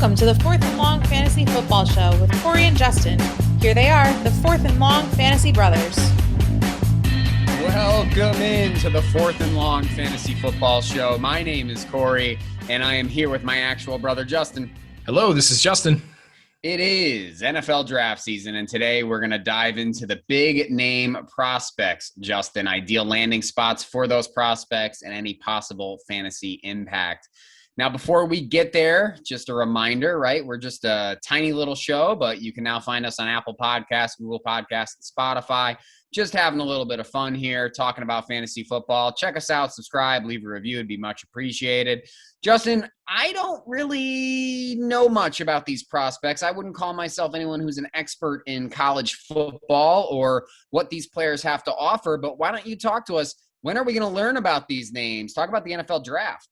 Welcome to the Fourth and Long Fantasy Football Show with Corey and Justin. Here they are, the Fourth and Long Fantasy Brothers. Welcome into the Fourth and Long Fantasy Football Show. My name is Corey, and I am here with my actual brother, Justin. Hello, this is Justin. It is NFL draft season, and today we're going to dive into the big name prospects, Justin, ideal landing spots for those prospects and any possible fantasy impact. Now, before we get there, just a reminder, right? We're just a tiny little show, but you can now find us on Apple Podcasts, Google Podcasts, and Spotify. Just having a little bit of fun here, talking about fantasy football. Check us out, subscribe, leave a review. It'd be much appreciated. Justin, I don't really know much about these prospects. I wouldn't call myself anyone who's an expert in college football or what these players have to offer, but why don't you talk to us? When are we going to learn about these names? Talk about the NFL draft.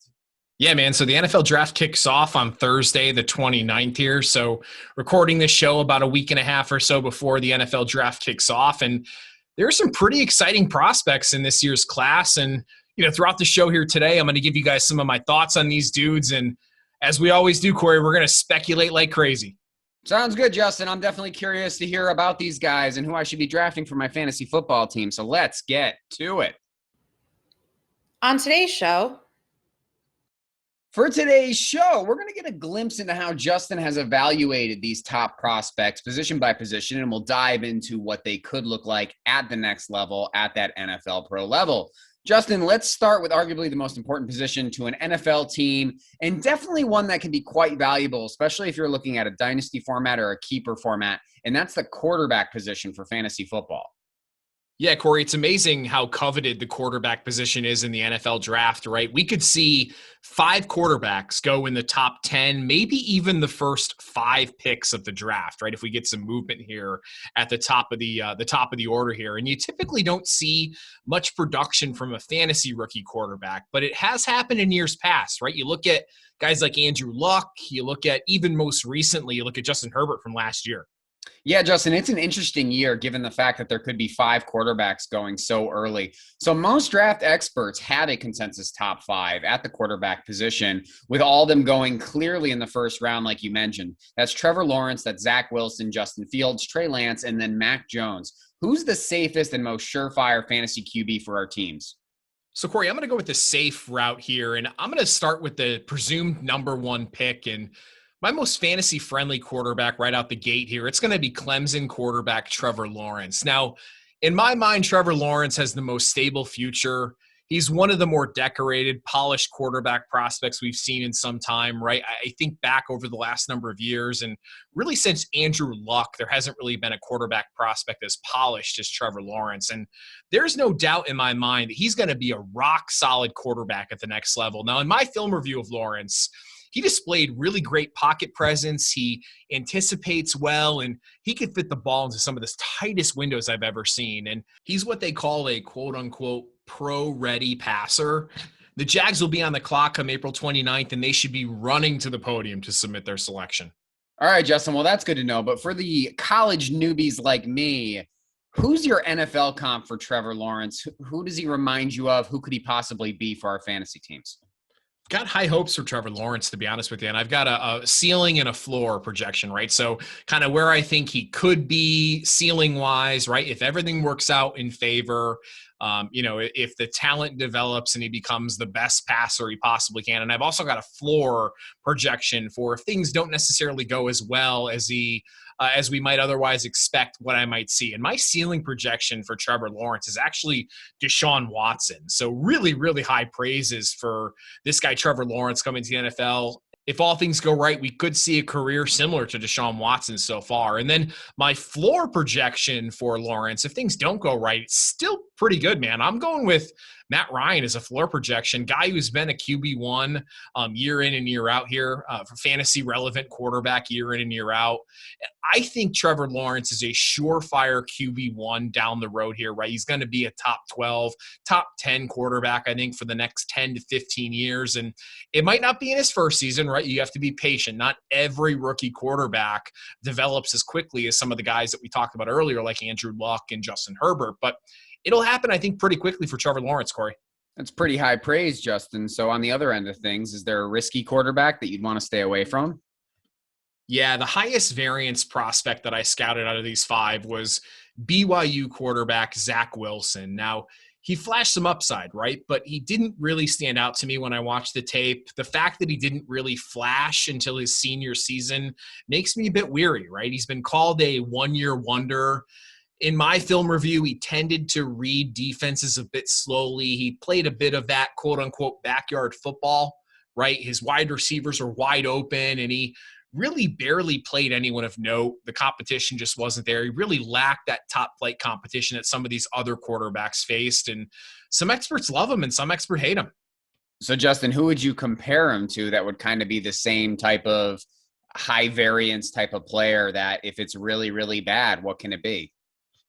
Yeah, man. So the NFL draft kicks off on Thursday, the 29th here. So recording this show about a week and a half or so before the NFL draft kicks off. And there are some pretty exciting prospects in this year's class. And, throughout the show here today, I'm going to give you guys some of my thoughts on these dudes. And as we always do, Corey, we're going to speculate like crazy. Sounds good, Justin. I'm definitely curious to hear about these guys and who I should be drafting for my fantasy football team. So let's get to it. On today's show, for today's show, we're going to get a glimpse into how Justin has evaluated these top prospects position by position, and we'll dive into what they could look like at the next level, at that NFL pro level. Justin, let's start with arguably the most important position to an NFL team, and definitely one that can be quite valuable, especially if you're looking at a dynasty format or a keeper format, and that's the quarterback position for fantasy football. Yeah, Corey, it's amazing how coveted the quarterback position is in the NFL draft, right? We could see 5 quarterbacks go in the top 10, maybe even the first 5 picks of the draft, right? If we get some movement here at the top of the order here. And you typically don't see much production from a fantasy rookie quarterback, but it has happened in years past, right? You look at guys like Andrew Luck, you look at even most recently, you look at Justin Herbert from last year. Yeah, Justin, it's an interesting year given the fact that there could be 5 quarterbacks going so early. So most draft experts have a consensus top 5 at the quarterback position, with all of them going clearly in the first round, like you mentioned. That's Trevor Lawrence, that's Zach Wilson, Justin Fields, Trey Lance, and then Mac Jones. Who's the safest and most surefire fantasy QB for our teams? So, Corey, I'm going to go with the safe route here, and I'm going to start with the presumed number 1 pick. And my most fantasy-friendly quarterback right out the gate here, it's going to be Clemson quarterback Trevor Lawrence. Now, in my mind, Trevor Lawrence has the most stable future. He's one of the more decorated, polished quarterback prospects we've seen in some time, right? I think back over the last number of years, and really since Andrew Luck, there hasn't really been a quarterback prospect as polished as Trevor Lawrence. And there's no doubt in my mind that he's going to be a rock-solid quarterback at the next level. Now, in my film review of Lawrence, he displayed really great pocket presence. He anticipates well, and he could fit the ball into some of the tightest windows I've ever seen. And he's what they call a quote-unquote pro-ready passer. The Jags will be on the clock come April 29th, and they should be running to the podium to submit their selection. All right, Justin. Well, that's good to know. But for the college newbies like me, who's your NFL comp for Trevor Lawrence? Who does he remind you of? Who could he possibly be for our fantasy teams? Got high hopes for Trevor Lawrence, to be honest with you. And I've got a ceiling and a floor projection, right? So kind of where I think he could be ceiling-wise, right? If everything works out in favor, if the talent develops and he becomes the best passer he possibly can. And I've also got a floor projection for if things don't necessarily go as well as we might otherwise expect, what I might see. And my ceiling projection for Trevor Lawrence is actually Deshaun Watson. So really, really high praises for this guy, Trevor Lawrence, coming to the NFL. If all things go right, we could see a career similar to Deshaun Watson so far. And then my floor projection for Lawrence, if things don't go right, it's still pretty good, man. I'm going with Matt Ryan as a floor projection, guy who's been a QB1 year in and year out here, for fantasy relevant quarterback year in and year out. I think Trevor Lawrence is a surefire QB1 down the road here, right? He's going to be a top 12, top 10 quarterback, I think, for the next 10 to 15 years. And it might not be in his first season, right? You have to be patient. Not every rookie quarterback develops as quickly as some of the guys that we talked about earlier, like Andrew Luck and Justin Herbert. But it'll happen, I think, pretty quickly for Trevor Lawrence, Corey. That's pretty high praise, Justin. So on the other end of things, is there a risky quarterback that you'd want to stay away from? Yeah, the highest variance prospect that I scouted out of these five was BYU quarterback Zach Wilson. Now, he flashed some upside, right? But he didn't really stand out to me when I watched the tape. The fact that he didn't really flash until his senior season makes me a bit weary, right? He's been called a one-year wonder. In my film review, he tended to read defenses a bit slowly. He played a bit of that quote unquote backyard football, right? His wide receivers were wide open and he really barely played anyone of note. The competition just wasn't there. He really lacked that top flight competition that some of these other quarterbacks faced. And some experts love him and some experts hate him. So, Justin, who would you compare him to that would kind of be the same type of high variance type of player that if it's really, really bad, what can it be?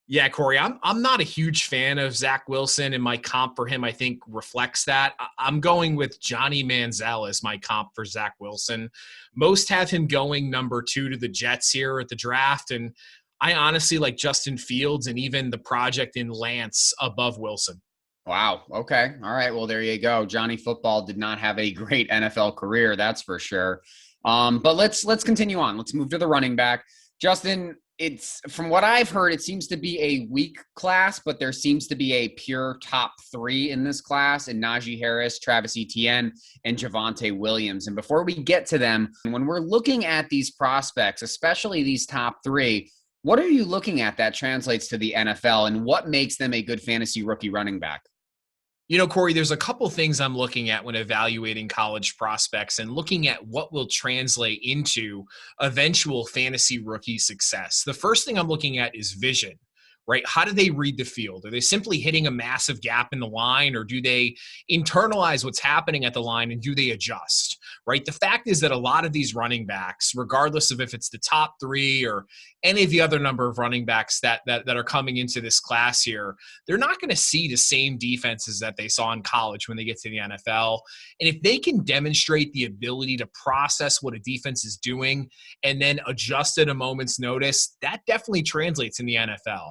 Yeah, Corey, I'm not a huge fan of Zach Wilson, and my comp for him, I think, reflects that. I'm going with Johnny Manziel as my comp for Zach Wilson. Most have him going number 2 to the Jets here at the draft, and I honestly like Justin Fields and even the project in Lance above Wilson. Wow. Okay. All right. Well, there you go. Johnny Football did not have a great NFL career, that's for sure. But let's continue on. Let's move to the running back. Justin, it's from what I've heard, it seems to be a weak class, but there seems to be a pure top 3 in this class in Najee Harris, Travis Etienne, and Javonte Williams. And before we get to them, when we're looking at these prospects, especially these top 3, what are you looking at that translates to the NFL and what makes them a good fantasy rookie running back? You know, Corey, there's a couple things I'm looking at when evaluating college prospects and looking at what will translate into eventual fantasy rookie success. The first thing I'm looking at is vision, right? How do they read the field? Are they simply hitting a massive gap in the line, or do they internalize what's happening at the line and do they adjust, right? The fact is that a lot of these running backs, regardless of if it's the top 3 or any of the other number of running backs that are coming into this class here, they're not going to see the same defenses that they saw in college when they get to the NFL. And if they can demonstrate the ability to process what a defense is doing and then adjust at a moment's notice, that definitely translates in the NFL.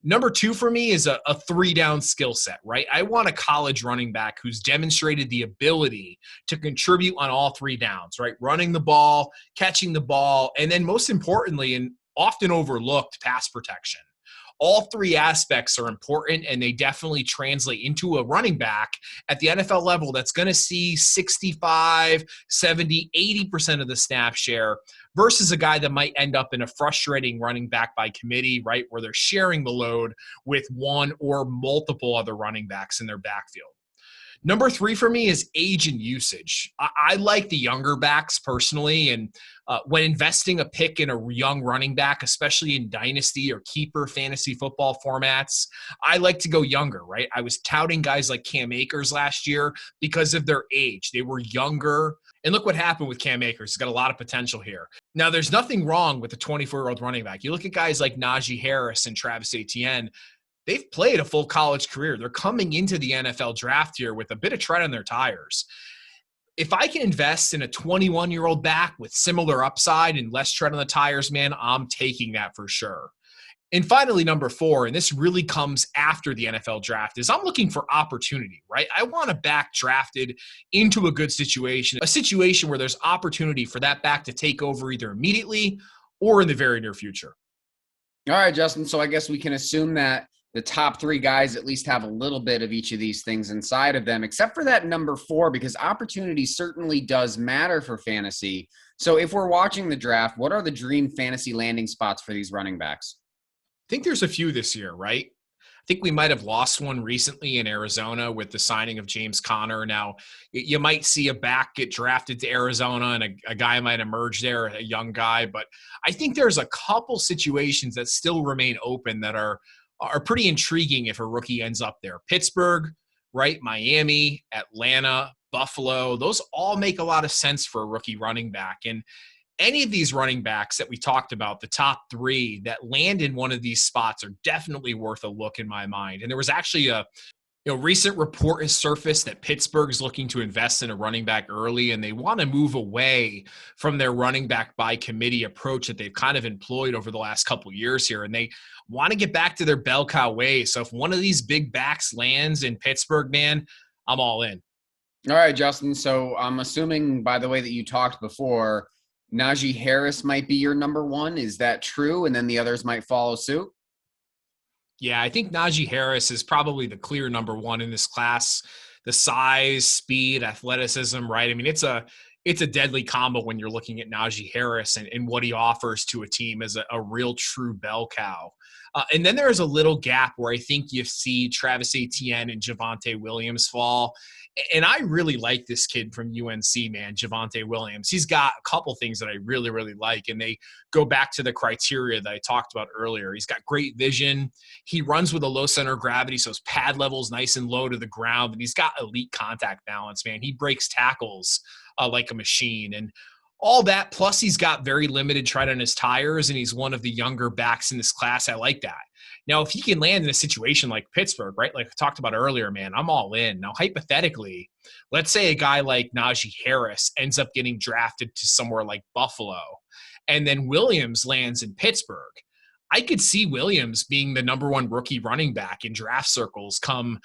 Number 2 for me is a 3-down skill set, right? I want a college running back who's demonstrated the ability to contribute on all 3 downs, right? Running the ball, catching the ball, and then most importantly, and often overlooked, pass protection. All 3 aspects are important, and they definitely translate into a running back at the NFL level that's going to see 65, 70, 80% of the snap share versus a guy that might end up in a frustrating running back by committee, right, where they're sharing the load with one or multiple other running backs in their backfield. Number 3 for me is age and usage. I like the younger backs personally, and when investing a pick in a young running back, especially in dynasty or keeper fantasy football formats, I like to go younger, right? I was touting guys like Cam Akers last year because of their age. They were younger. And look what happened with Cam Akers. He's got a lot of potential here. Now, there's nothing wrong with a 24-year-old running back. You look at guys like Najee Harris and Travis Etienne, they've played a full college career. They're coming into the NFL draft here with a bit of tread on their tires. If I can invest in a 21-year-old back with similar upside and less tread on the tires, man, I'm taking that for sure. And finally, number 4, and this really comes after the NFL draft, is I'm looking for opportunity, right? I want a back drafted into a good situation, a situation where there's opportunity for that back to take over either immediately or in the very near future. All right, Justin. So I guess we can assume that the top 3 guys at least have a little bit of each of these things inside of them, except for that number 4, because opportunity certainly does matter for fantasy. So if we're watching the draft, what are the dream fantasy landing spots for these running backs? I think there's a few this year, right? I think we might have lost one recently in Arizona with the signing of James Conner. Now, you might see a back get drafted to Arizona and a guy might emerge there, a young guy. But I think there's a couple situations that still remain open that are pretty intriguing if a rookie ends up there. Pittsburgh, right? Miami, Atlanta, Buffalo. Those all make a lot of sense for a rookie running back. And any of these running backs that we talked about, the top 3 that land in one of these spots are definitely worth a look in my mind. And there was actually a recent report has surfaced that Pittsburgh is looking to invest in a running back early, and they want to move away from their running back by committee approach that they've kind of employed over the last couple of years here. And they want to get back to their bell cow ways. So if one of these big backs lands in Pittsburgh, man, I'm all in. All right, Justin. So I'm assuming by the way that you talked before, Najee Harris might be your number one. Is that true? And then the others might follow suit? Yeah, I think Najee Harris is probably the clear number one in this class. The size, speed, athleticism, right? I mean, it's a deadly combo when you're looking at Najee Harris and what he offers to a team as a real true bell cow. And then there's a little gap where I think you see Travis Etienne and Javonte Williams fall. And I really like this kid from UNC, man, Javonte Williams. He's got a couple things that I really, really like, and they go back to the criteria that I talked about earlier. He's got great vision. He runs with a low center of gravity, so his pad level's nice and low to the ground, and he's got elite contact balance, man. He breaks tackles like a machine. And all that, plus he's got very limited tread on his tires, and he's one of the younger backs in this class. I like that. Now, if he can land in a situation like Pittsburgh, right, like I talked about earlier, man, I'm all in. Now, hypothetically, let's say a guy like Najee Harris ends up getting drafted to somewhere like Buffalo, and then Williams lands in Pittsburgh. I could see Williams being the number one rookie running back in draft circles come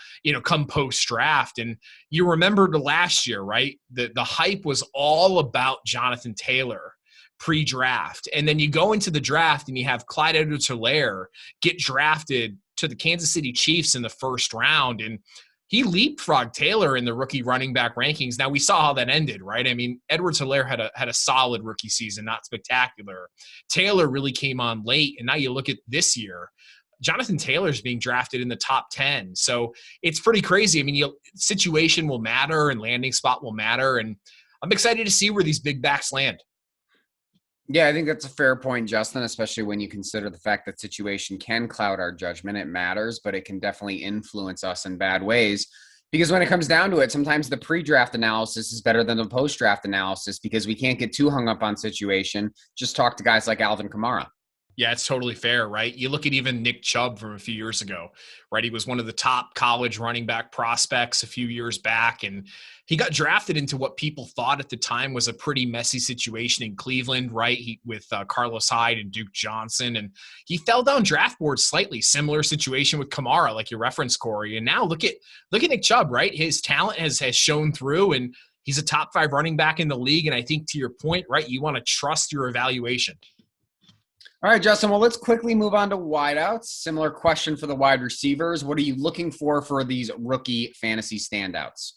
post-draft. And you remember the last year, right? The hype was all about Jonathan Taylor pre-draft. And then you go into the draft and you have Clyde Edwards-Helaire get drafted to the Kansas City Chiefs in the first round. And he leapfrogged Taylor in the rookie running back rankings. Now, we saw how that ended, right? I mean, Edwards-Helaire had a solid rookie season, not spectacular. Taylor really came on late, and now you look at this year, Jonathan Taylor's being drafted in the top 10. So it's pretty crazy. I mean, situation will matter and landing spot will matter, and I'm excited to see where these big backs land. Yeah, I think that's a fair point, Justin, especially when you consider the fact that situation can cloud our judgment. It matters, but it can definitely influence us in bad ways. Because when it comes down to it, sometimes the pre-draft analysis is better than the post-draft analysis because we can't get too hung up on situation. Just talk to guys like Alvin Kamara. Yeah, it's totally fair, right? You look at even Nick Chubb from a few years ago, right? He was one of the top college running back prospects a few years back, and he got drafted into what people thought at the time was a pretty messy situation in Cleveland, right? With Carlos Hyde and Duke Johnson, and he fell down draft boards slightly. Similar situation with Kamara, like you referenced, Corey. And now look at Nick Chubb, right? His talent has shown through, and he's a top 5 running back in the league. And I think to your point, right, you want to trust your evaluation. All right, Justin, well, let's quickly move on to wideouts. Similar question for the wide receivers. What are you looking for these rookie fantasy standouts?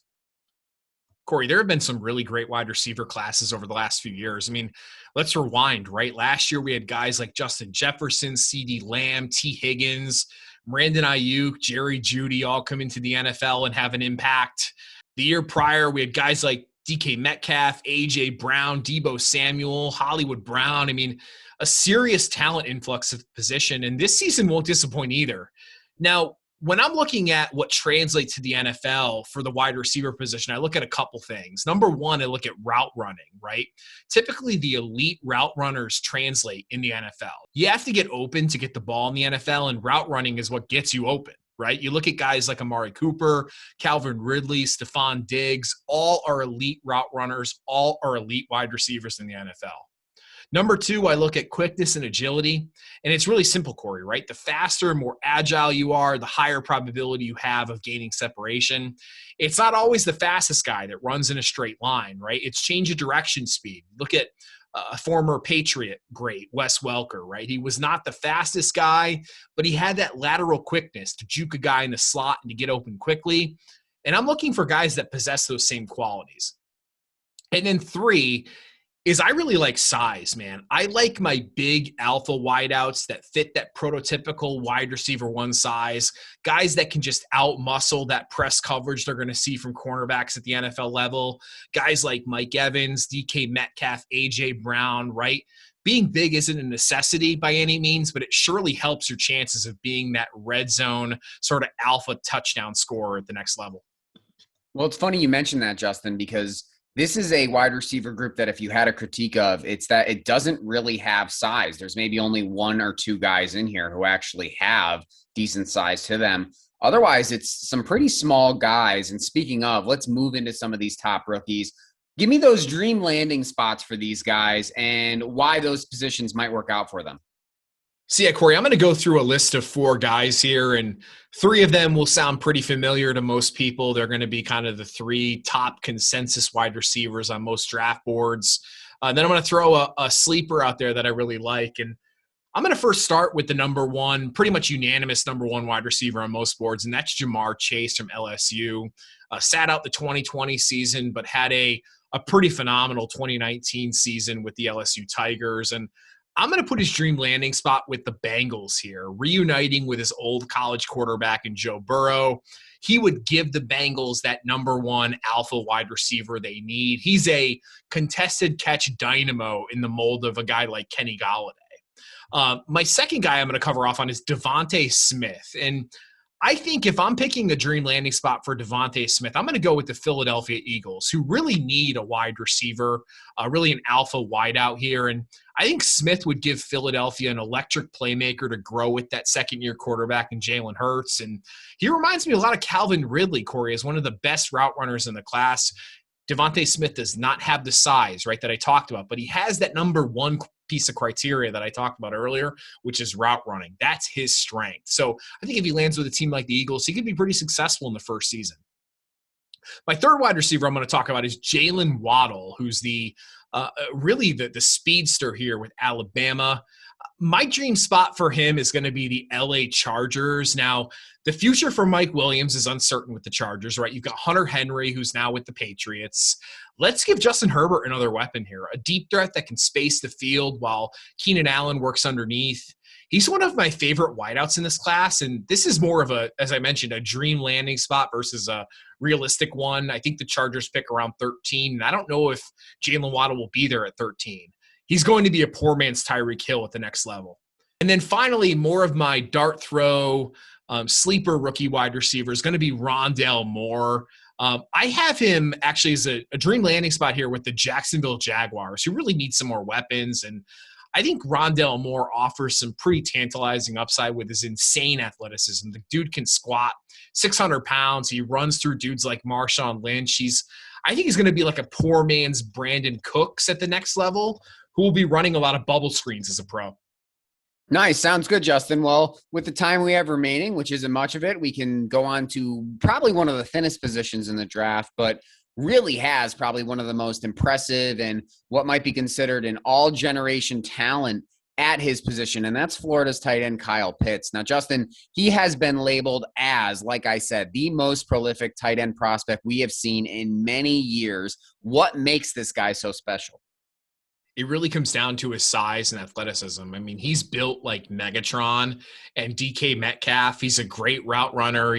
Corey, there have been some really great wide receiver classes over the last few years. I mean, let's rewind, right? Last year, we had guys like Justin Jefferson, CeeDee Lamb, T. Higgins, Brandon Ayuk, Jerry Jeudy all come into the NFL and have an impact. The year prior, we had guys like DK Metcalf, A.J. Brown, Deebo Samuel, Hollywood Brown. I mean, a serious talent influx of position, and this season won't disappoint either. Now, when I'm looking at what translates to the NFL for the wide receiver position, I look at a couple things. Number one, I look at route running, right? Typically, the elite route runners translate in the NFL. You have to get open to get the ball in the NFL, and route running is what gets you open, right? You look at guys like Amari Cooper, Calvin Ridley, Stephon Diggs, all are elite route runners, all are elite wide receivers in the NFL. Number two, I look at quickness and agility, and it's really simple, Corey, right? The faster and more agile you are, the higher probability you have of gaining separation. It's not always the fastest guy that runs in a straight line, right? It's change of direction speed. Look at a former Patriot great, Wes Welker, right? He was not the fastest guy, but he had that lateral quickness to juke a guy in the slot and to get open quickly. And I'm looking for guys that possess those same qualities. And then three is I really like size, man. I like my big alpha wideouts that fit that prototypical wide receiver one size, guys that can just out-muscle that press coverage they're going to see from cornerbacks at the NFL level, guys like Mike Evans, DK Metcalf, A.J. Brown, right? Being big isn't a necessity by any means, but it surely helps your chances of being that red zone sort of alpha touchdown scorer at the next level. Well, it's funny you mentioned that, Justin, because this is a wide receiver group that if you had a critique of, it's that it doesn't really have size. There's maybe only one or two guys in here who actually have decent size to them. Otherwise, it's some pretty small guys. And speaking of, let's move into some of these top rookies. Give me those dream landing spots for these guys and why those positions might work out for them. So yeah, Corey, I'm going to go through a list of 4 guys here, and 3 of them will sound pretty familiar to most people. They're going to be kind of the 3 top consensus wide receivers on most draft boards. Then I'm going to throw a sleeper out there that I really like. And I'm going to first start with the number one, pretty much unanimous number one wide receiver on most boards, and that's Jamar Chase from LSU. Sat out the 2020 season, but had a pretty phenomenal 2019 season with the LSU Tigers. And I'm going to put his dream landing spot with the Bengals here, reuniting with his old college quarterback in Joe Burrow. He would give the Bengals that number one alpha wide receiver they need. He's a contested catch dynamo in the mold of a guy like Kenny Golladay. My second guy I'm going to cover off on is Devontae Smith. And I think if I'm picking a dream landing spot for Devontae Smith, I'm going to go with the Philadelphia Eagles, who really need a wide receiver, really an alpha wideout here. And I think Smith would give Philadelphia an electric playmaker to grow with that second-year quarterback in Jalen Hurts. And he reminds me a lot of Calvin Ridley, Corey, as one of the best route runners in the class. Devontae Smith does not have the size, right, that I talked about, but he has that number one piece of criteria that I talked about earlier, which is route running. That's his strength. So I think if he lands with a team like the Eagles, he could be pretty successful in the first season. My third wide receiver I'm going to talk about is Jalen Waddle, who's really the speedster here with Alabama. My dream spot for him is going to be the LA Chargers. Now, the future for Mike Williams is uncertain with the Chargers, right? You've got Hunter Henry, who's now with the Patriots. Let's give Justin Herbert another weapon here, a deep threat that can space the field while Keenan Allen works underneath. He's one of my favorite wideouts in this class, and this is more of as I mentioned, a dream landing spot versus a realistic one. I think the Chargers pick around 13, and I don't know if Jalen Waddle will be there at 13. He's going to be a poor man's Tyreek Hill at the next level. And then finally, more of my dart throw sleeper rookie wide receiver is going to be Rondale Moore. I have him actually as a dream landing spot here with the Jacksonville Jaguars, who really need some more weapons. And I think Rondale Moore offers some pretty tantalizing upside with his insane athleticism. The dude can squat 600 pounds. He runs through dudes like Marshawn Lynch. I think he's going to be like a poor man's Brandon Cooks at the next level, who will be running a lot of bubble screens as a pro. Nice. Sounds good, Justin. Well, with the time we have remaining, which isn't much of it, we can go on to probably one of the thinnest positions in the draft, but really has probably one of the most impressive and what might be considered an all-generation talent at his position, and that's Florida's tight end Kyle Pitts. Now, Justin, he has been labeled as, like I said, the most prolific tight end prospect we have seen in many years. What makes this guy so special? It really comes down to his size and athleticism. I mean, he's built like Megatron and DK Metcalf. He's a great route runner.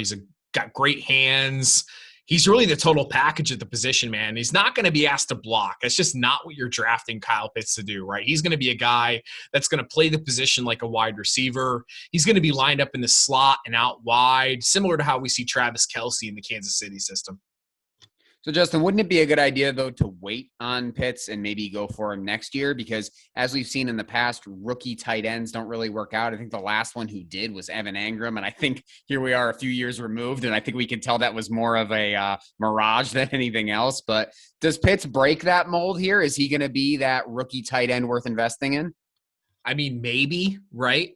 Got great hands. He's really the total package at the position, man. He's not going to be asked to block. That's just not what you're drafting Kyle Pitts to do, right? He's going to be a guy that's going to play the position like a wide receiver. He's going to be lined up in the slot and out wide, similar to how we see Travis Kelce in the Kansas City system. So, Justin, wouldn't it be a good idea, though, to wait on Pitts and maybe go for him next year? Because as we've seen in the past, rookie tight ends don't really work out. I think the last one who did was Evan Engram, and I think here we are a few years removed, and I think we can tell that was more of a mirage than anything else. But does Pitts break that mold here? Is he going to be that rookie tight end worth investing in? I mean, maybe, right?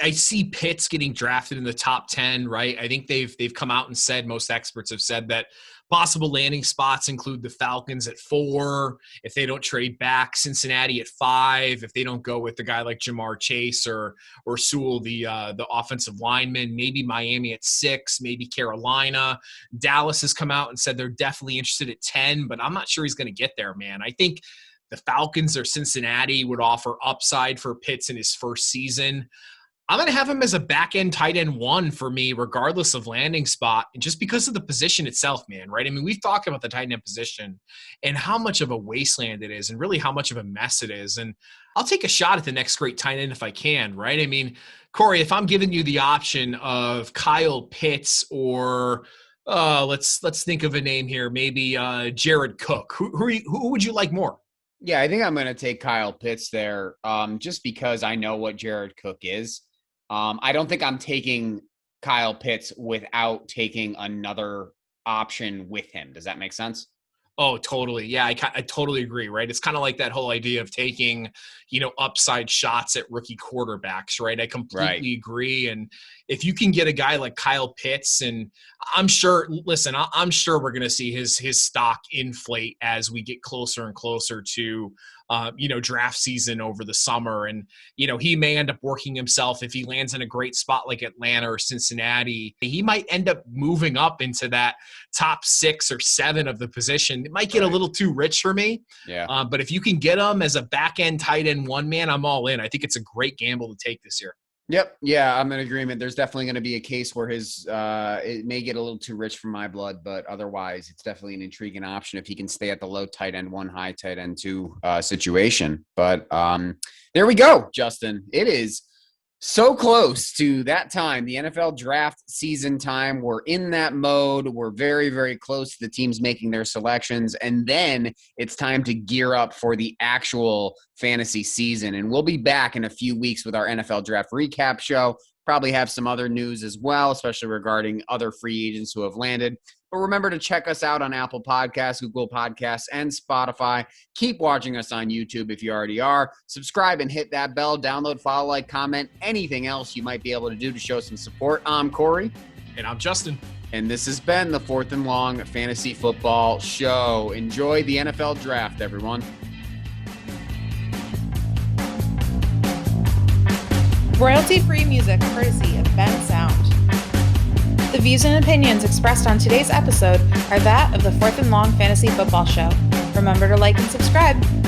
I see Pitts getting drafted in the top 10, right? I think they've come out and said, most experts have said that possible landing spots include the Falcons at 4, if they don't trade back, Cincinnati at 5, if they don't go with the guy like Jamar Chase or Sewell, the offensive lineman, maybe Miami at 6, maybe Carolina. Dallas has come out and said they're definitely interested at 10, but I'm not sure he's going to get there, man. I think the Falcons or Cincinnati would offer upside for Pitts in his first season. I'm going to have him as a back-end tight end 1 for me, regardless of landing spot, and just because of the position itself, man, right? I mean, we've talked about the tight end position and how much of a wasteland it is and really how much of a mess it is. And I'll take a shot at the next great tight end if I can, right? I mean, Corey, if I'm giving you the option of Kyle Pitts or let's think of a name here, maybe Jared Cook, who would you like more? Yeah, I think I'm going to take Kyle Pitts there just because I know what Jared Cook is. I don't think I'm taking Kyle Pitts without taking another option with him. Does that make sense? Oh, totally. Yeah, I totally agree, right? It's kind of like that whole idea of taking, upside shots at rookie quarterbacks, right? I completely agree. And if you can get a guy like Kyle Pitts, and I'm sure we're going to see his stock inflate as we get closer and closer to, draft season over the summer. And, he may end up working himself if he lands in a great spot like Atlanta or Cincinnati. He might end up moving up into that top 6 or 7 of the position. It might get a little too rich for me. Yeah. But if you can get him as a back end tight end one man, I'm all in. I think it's a great gamble to take this year. Yep. Yeah, I'm in agreement. There's definitely going to be a case where it may get a little too rich for my blood, but otherwise it's definitely an intriguing option if he can stay at the low tight end 1, high tight end 2 situation. But there we go, Justin. It is so close to that time, the NFL draft season time. We're in that mode. We're very, very close to the teams making their selections. And then it's time to gear up for the actual fantasy season. And we'll be back in a few weeks with our NFL draft recap show. Probably have some other news as well, especially regarding other free agents who have landed. But remember to check us out on Apple Podcasts, Google Podcasts, and Spotify. Keep watching us on YouTube if you already are. Subscribe and hit that bell. Download, follow, like, comment, anything else you might be able to do to show some support. I'm Corey. And I'm Justin. And this has been the 4th and Long Fantasy Football Show. Enjoy the NFL Draft, everyone. Royalty-free music courtesy of Ben Sound. The views and opinions expressed on today's episode are that of the 4th and Long Fantasy Football Show. Remember to like and subscribe.